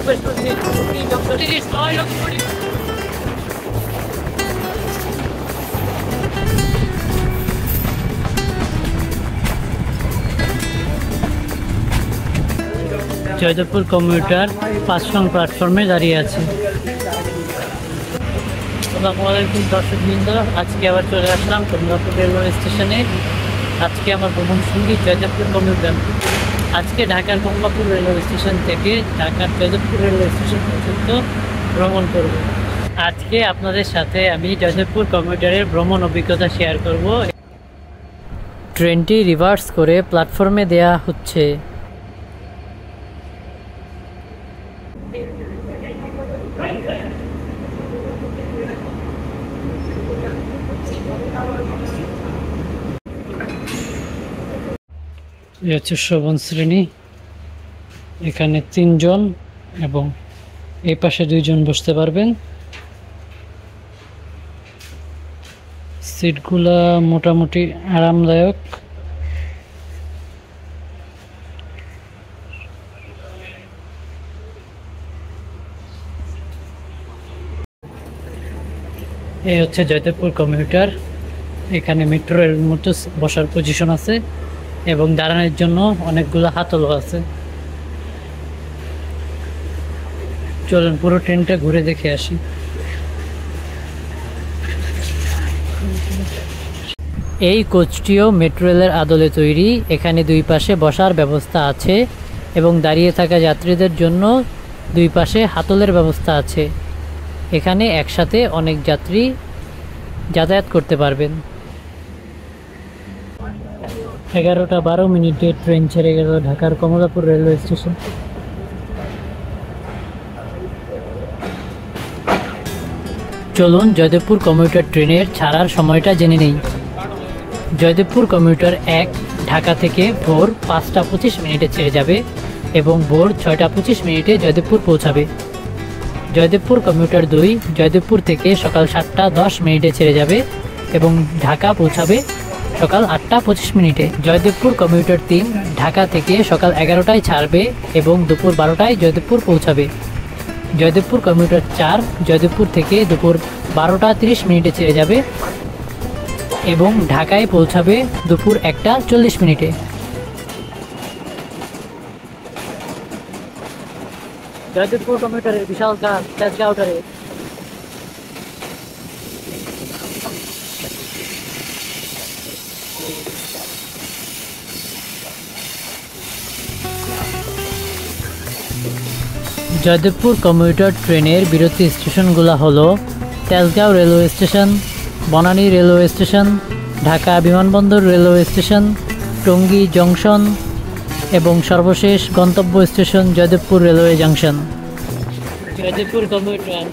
প্রবেশ করছি জয়দেবপুর কমিউটার 5 নং প্ল্যাটফর্মে দাঁড়িয়ে আছে। আসসালামু আলাইকুম দর্শকবৃন্দ, আজকে আবার চলে আসলাম কমলাপুর রেলওয়ে স্টেশনে। আজকে আমার ভ্রমণ সঙ্গী জয়দেবপুর কমিউটার। আজকে ঢাকার কমলাপুর রেলওয়ে স্টেশন থেকে ঢাকার জয়দেবপুর রেলওয়ে স্টেশন পর্যন্ত ভ্রমণ করব। আজকে আপনাদের সাথে আমি জয়দেবপুর কমিউটারের ভ্রমণ অভিজ্ঞতা শেয়ার করব। ট্রেনটি রিভার্স করে প্ল্যাটফর্মে দেয়া হচ্ছে। এই হচ্ছে শ্রবণ শ্রেণী, এখানে 3 জন এবং এই পাশে 2 জন বসতে পারবেন। সিটগুলা মোটামুটি আরামদায়ক। এই হচ্ছে জয়দেবপুর কমিউটার। এখানে মেট্রো রেল মতো বসার পজিশন আছে এবং দাঁড়ানোর জন্য অনেকগুলো হাতলও আছে। চলুন পুরো ট্রেনটা ঘুরে দেখে আসি। এই কোচটিও মেট্রো রেলের আদলে তৈরি। এখানে 2 পাশে বসার ব্যবস্থা আছে এবং দাঁড়িয়ে থাকা যাত্রীদের জন্য 2 পাশে হাতলের ব্যবস্থা আছে। এখানে একসাথে অনেক যাত্রী যাতায়াত করতে পারবেন। 11:12 ট্রেন ছেড়ে গেল ঢাকার কমলাপুর রেলওয়ে স্টেশন। চলুন জয়দেবপুর কমিউটার ট্রেনের ছাড়ার সময়টা জেনে নেই। জয়দেবপুর কমিউটার 1 ঢাকা থেকে ভোর 5:25 ছেড়ে যাবে এবং ভোর 6:25 জয়দেবপুর পৌঁছাবে। জয়দেবপুর কমিউটার 2 জয়দেবপুর থেকে সকাল 7:10 ছেড়ে যাবে এবং ঢাকা পৌঁছাবে সকাল 8:25। জয়দেবপুর কমিউটার 3 ঢাকা থেকে সকাল 11টায় ছাড়বে এবং দুপুর 12টায় জয়দেবপুর পৌঁছাবে। জয়দেবপুর কমিউটার 4 জয়দেবপুর থেকে দুপুর 12:30 ছেড়ে যাবে এবং ঢাকায় পৌঁছাবে দুপুর 1:40। জয়দেবপুর কমিউটারের বিশাল কাজ তেজগাঁওটারে। জয়দেবপুর কমিউটার ট্রেনের বিরতি স্টেশনগুলো হলো Tejgaon railway station, Banani railway station, Dhaka বিমানবন্দর রেলওয়ে স্টেশন, টঙ্গী জংশন এবং সর্বশেষ গন্তব্য station Joydebpur railway junction. Joydebpur commuter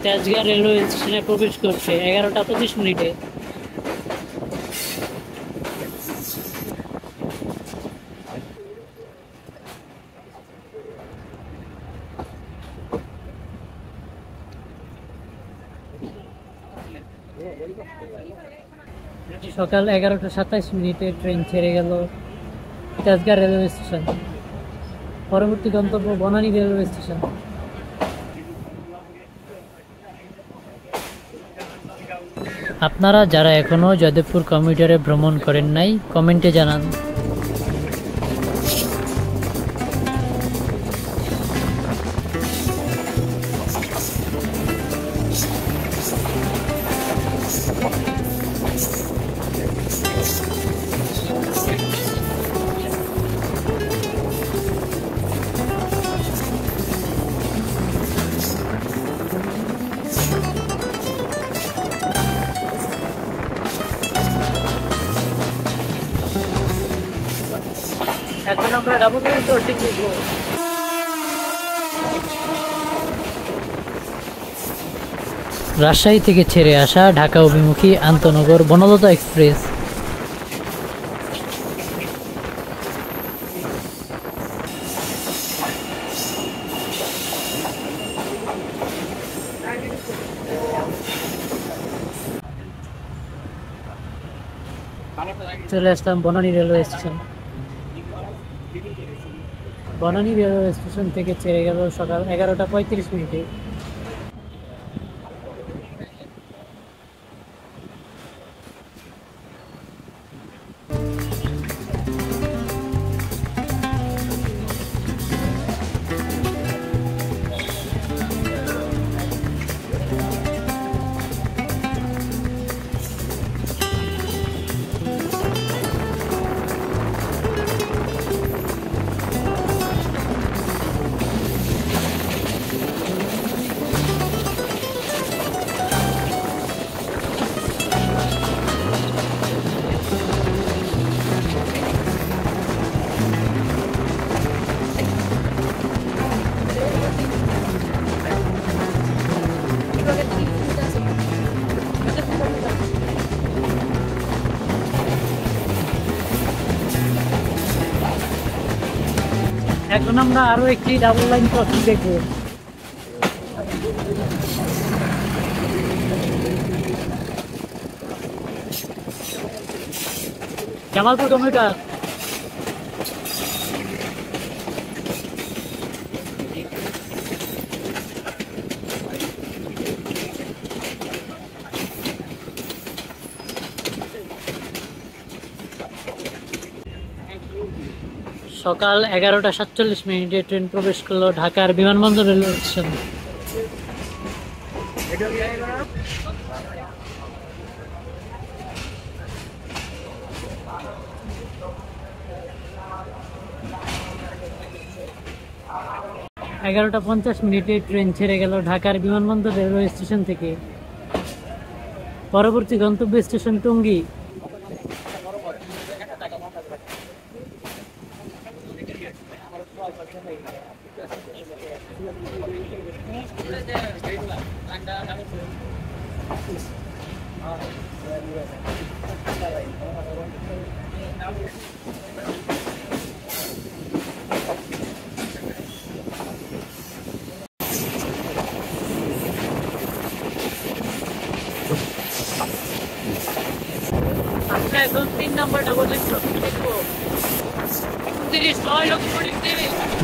Tejgaon railway স্টেশনে প্রবেশ করছে 11:25। সকাল 11:27 ট্রেন ছেড়ে গেল তেজগাঁও রেলওয়ে স্টেশন। পরবর্তী গন্তব্য বনানী রেলওয়ে স্টেশন। আপনারা যারা এখনো জয়দেবপুর কমিউটারে ভ্রমণ করেন নাই, কমেন্টে জানান। এখন আমরা ডাবল ঠিক লিখবো। রাজশাহী থেকে ছেড়ে আসা ঢাকা অভিমুখী আন্তনগর বনলতা এক্সপ্রেস। চলে আসলাম Banani railway station. Banani railway station থেকে ছেড়ে গেল সকাল 11টা 35 মিনিটে। এখন আমরা আরো একটি ডাবল লাইন ক্রসিং দেখবো। জামালপুর কমিউটার। সকাল 11টা 47 মিনিটে ট্রেন প্রবেশ করলো ঢাকার বিমানবন্দর রেলওয়ে স্টেশন। এগারোটা 50 মিনিটে ট্রেন ছেড়ে গেল ঢাকার বিমানবন্দর রেলওয়ে স্টেশন থেকে। পরবর্তী গন্তব্য স্টেশন টঙ্গী। এখন 3 নম্বর ডাবল লাইন ক্রসিং দেখবো।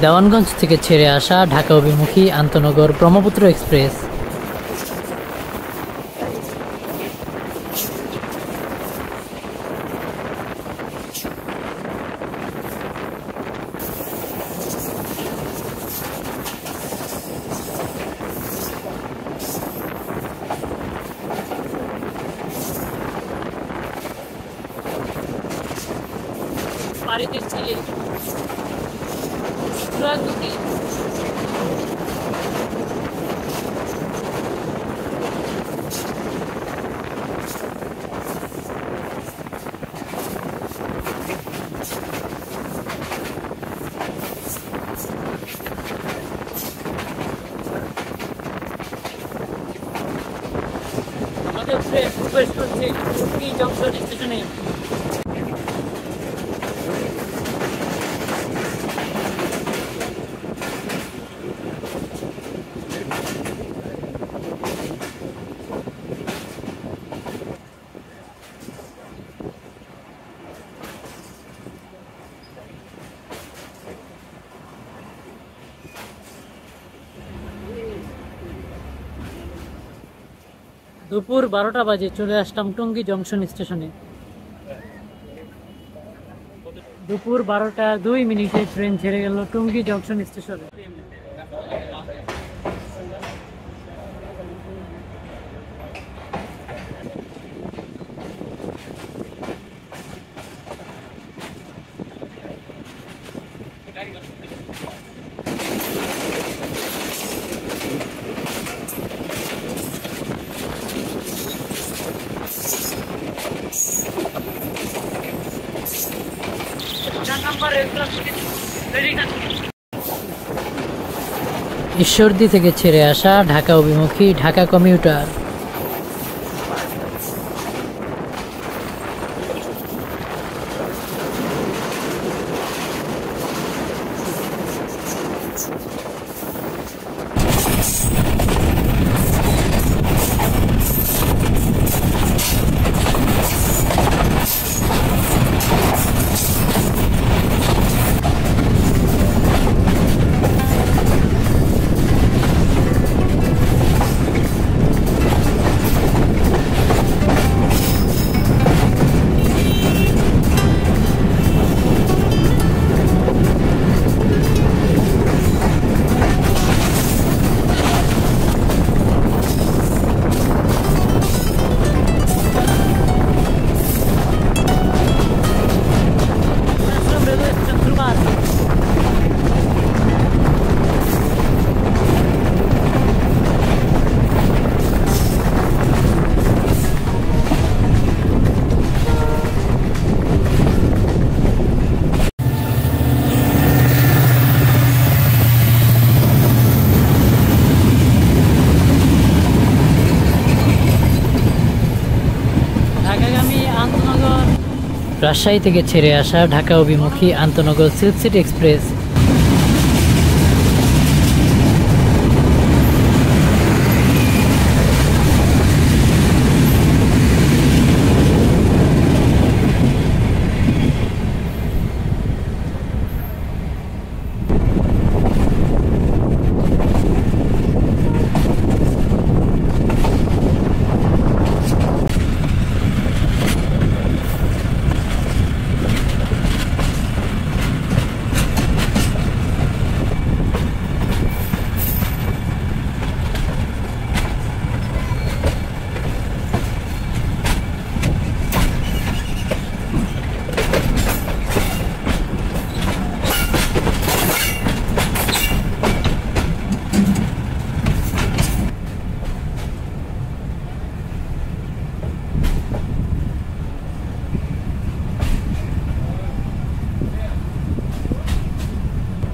দেওয়ানগঞ্জ থেকে ছেড়ে আসা ঢাকা অভিমুখী আন্তনগর ব্রহ্মপুত্র এক্সপ্রেস। পাড়ি দিচ্ছি আমাদের প্রবেশ করছে জংশন স্টেশনে। দুপুর 12টা বাজে চলে আসলাম টঙ্গী জংশন স্টেশনে। দুপুর 12টা 2 মিনিটে ট্রেন ছেড়ে গেল টঙ্গী জংশন স্টেশনে। ঈশ্বরদী থেকে ছেড়ে আসা ঢাকা অভিমুখী ঢাকা কমিউটার। রাজশাহী থেকে ছেড়ে আসা ঢাকা অভিমুখী আন্তনগর সিল্ক সিটি এক্সপ্রেস।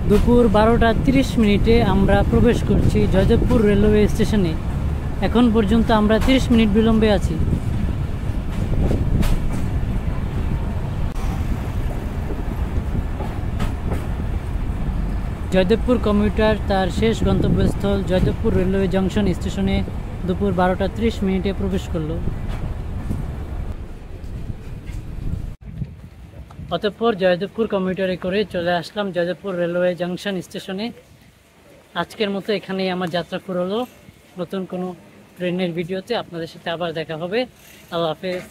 দুপুর 12টা 30 মিনিটে আমরা প্রবেশ করছি জয়দেবপুর রেলওয়ে স্টেশনে। এখন পর্যন্ত আমরা 30 মিনিট বিলম্বে আছি। জয়দেবপুর কমিউটার তার শেষ গন্তব্যস্থল জয়দেবপুর রেলওয়ে জংশন স্টেশনে দুপুর 12টা 30 মিনিটে প্রবেশ করলো। অতঃপর জয়দেবপুর কমিউটারে করে চলে আসলাম জয়দেবপুর রেলওয়ে জংশন স্টেশনে। আজকের মতো এখানেই আমার যাত্রা শুরু হলো। নতুন কোনো ট্রেনের ভিডিওতে আপনাদের সাথে আবার দেখা হবে। আল্লাহ হাফেজ।